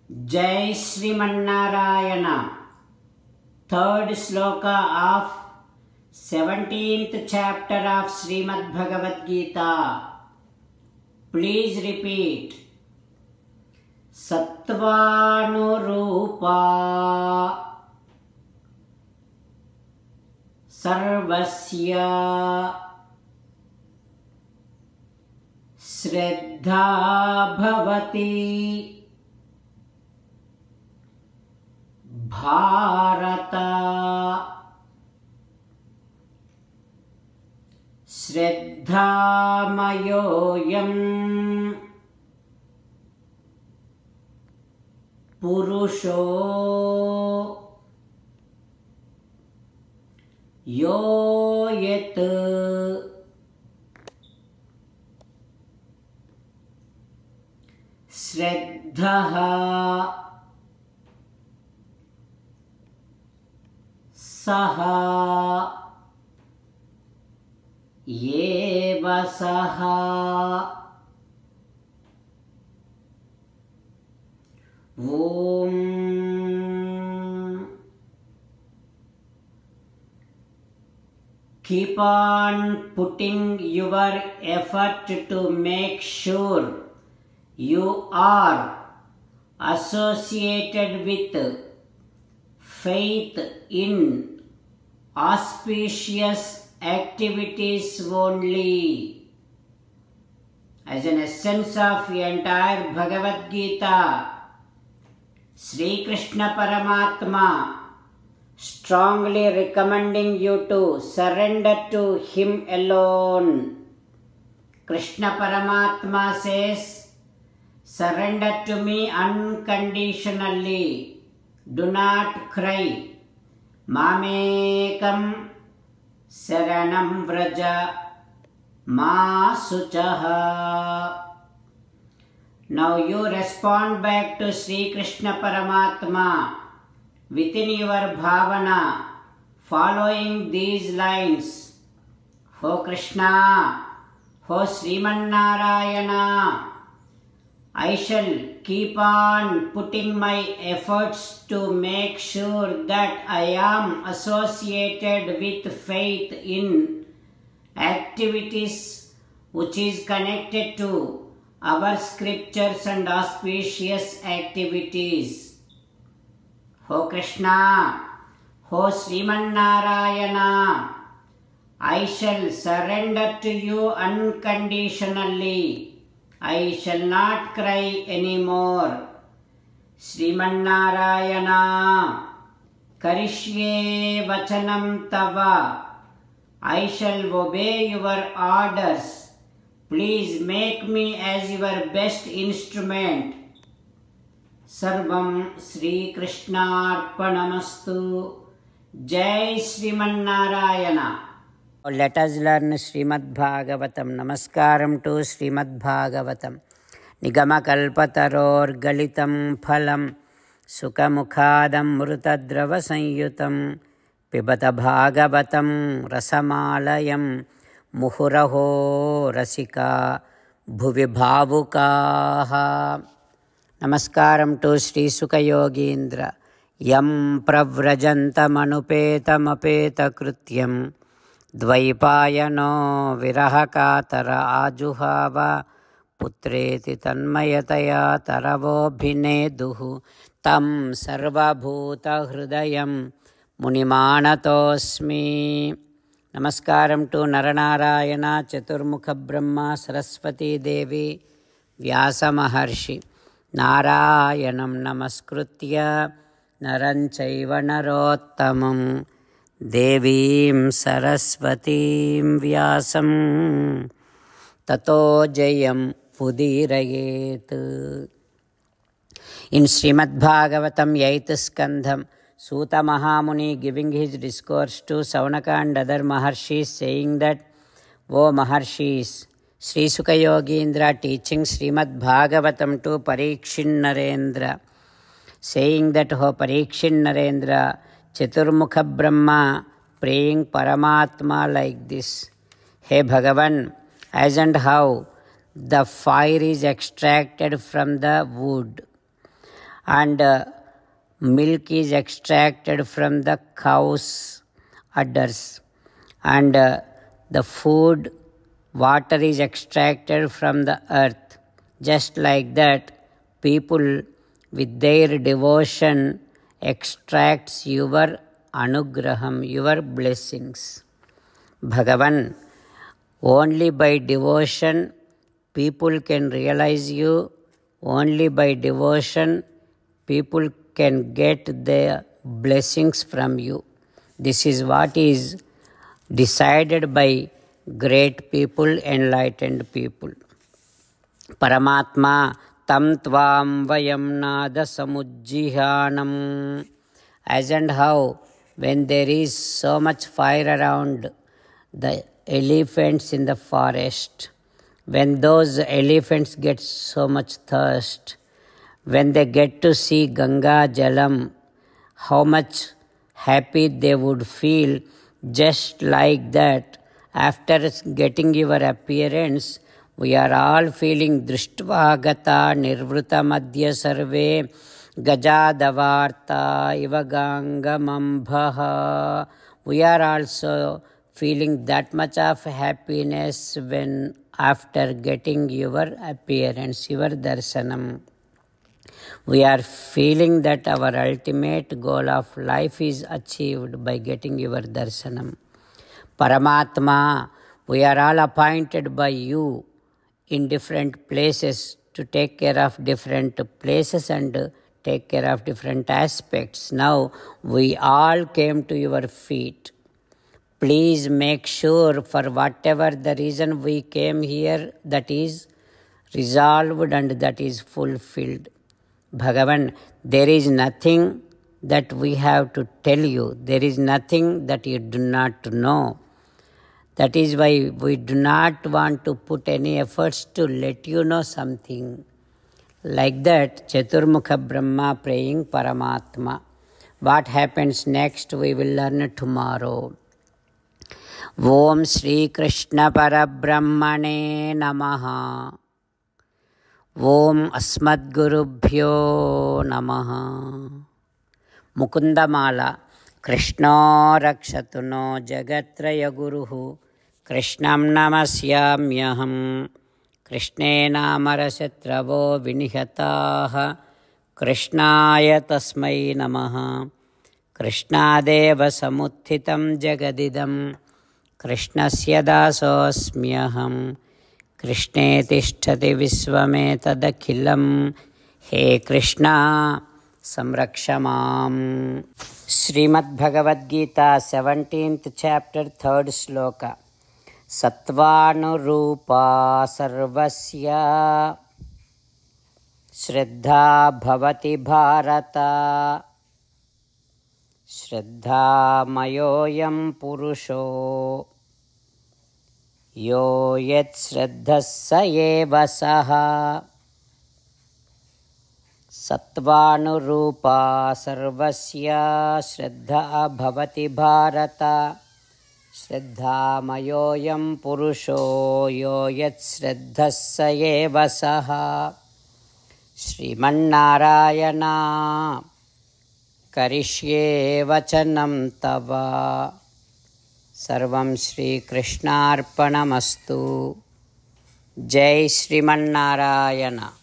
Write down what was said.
Jai Srimannarayana. Third sloka of 17th chapter of Srimad Bhagavad Gita. Please repeat. Sattvanurupa Sarvasya Shraddha Bhavati Bharata Shraddhamayoyam Purusho Yo Yet Shraddhaha Saha Yeva Saha Om. Keep on putting your effort to make sure you are associated with faith in auspicious activities only. As an essence of the entire Bhagavad Gita, Sri Krishna Paramatma strongly recommending you to surrender to Him alone. Krishna Paramatma says, surrender to me unconditionally. Do not cry. Mamekam saranam vraja ma suchaha. Now you respond back to Sri Krishna Paramatma within your bhavana, following these lines. O Krishna, O Srimannarayana, I shall keep on putting my efforts to make sure that I am associated with faith in activities which is connected to our scriptures and auspicious activities. O Krishna, O Srimannarayana, I shall surrender to you unconditionally. I shall not cry anymore. Srimannarayana, Karishye Vachanam Tava. I shall obey your orders. Please make me as your best instrument. Sarvam Sri Krishna Arpanamastu. Jai Srimannarayana. Let us learn Srimad Bhagavatam. Namaskaram to Srimad Bhagavatam. Nigama kalpataror galitam phalam sukamukhadam mrutadrava sanyutam pibata bhagavatam rasamalayam muhuraho rasika bhuvi bhavukaha. Namaskaram to Sri Sukha Yogindra. Yam pravrajantam apeta krutyam Dvaipayano virahakatara ajuhava putreti tanmayataya taravobhineduhu tam sarvabhuta hridayam munimanatosmi. Namaskaram to Naranarayana, Chaturmukha Brahma, Saraswati Devi, Vyasa Maharshi. Narayanam namaskritya naranchaiva narottamam Devim Saraswatim Vyasam Tato Jayam Udirayet. In Srimad Bhagavatam 8th Skandham, Suta Mahamuni giving his discourse to Saunaka and other Maharshis, saying that, O Maharshis, Sri Sukha Yogindra teaching Srimad Bhagavatam to Parikshin Narendra, saying that, O Parikshin Narendra, Chaturmukha Brahma praying Paramatma like this. Hey Bhagavan, as and how the fire is extracted from the wood, and milk is extracted from the cow's udders, and the food, water is extracted from the earth. Just like that, people with their devotion extracts your anugraham, your blessings. Bhagavan, only by devotion people can realize you. Only by devotion people can get their blessings from you. This is what is decided by great people, enlightened people. Paramatma tam tvam vayam nada samujjihanam. As and how, when there is so much fire around the elephants in the forest, when those elephants get so much thirst, when they get to see Ganga Jalam, how much happy they would feel. Just like that, after getting your appearance, we are all feeling Drishtvagata Nirvrita Madhya Sarve Gajadavarta Ivagangamambhaha. We are also feeling that much of happiness when after getting your appearance, your darshanam. We are feeling that our ultimate goal of life is achieved by getting your darshanam. Paramatma, we are all appointed by you in different places to take care of different places and take care of different aspects. Now we all came to your feet. Please make sure, for whatever the reason we came here, that is resolved and that is fulfilled. Bhagavan, there is nothing that we have to tell you. There is nothing that you do not know. That is why we do not want to put any efforts to let you know something. Like that, Chaturmukha Brahma praying Paramatma. What happens next we will learn tomorrow. Om Shri Krishna Parabrahmane Namaha. Om Asmadgurubhyo Namaha. Mukundamala. Krishna Rakshatu no Jagatraya Guruhu. Krishnam Namasyamyaham. Krishnena Marasatravo Vinihataha. Krishnaya Tasmai Namaha. Krishnadeva Samuthitam Jagadidam. Krishnasya dasosmyaham. Krishne tishtati visvametadakhilam. He Krishna samrakshamam. Srimad Bhagavad Gita, 17th chapter, 3rd sloka. Sattvanurupa sarvasya Shraddha bhavati bharata. Shraddha mayoyam purusho yo yet shraddhassa eva saha. Sattvanurupa sarvasya Shraddha bhavati bharata. Shraddha mayoyam purusho yo yet shraddhassa eva saha. Srimannarayana Karishye vachanam tava. Sarvam Shri Krishnarpanamastu. Jai Srimannarayana.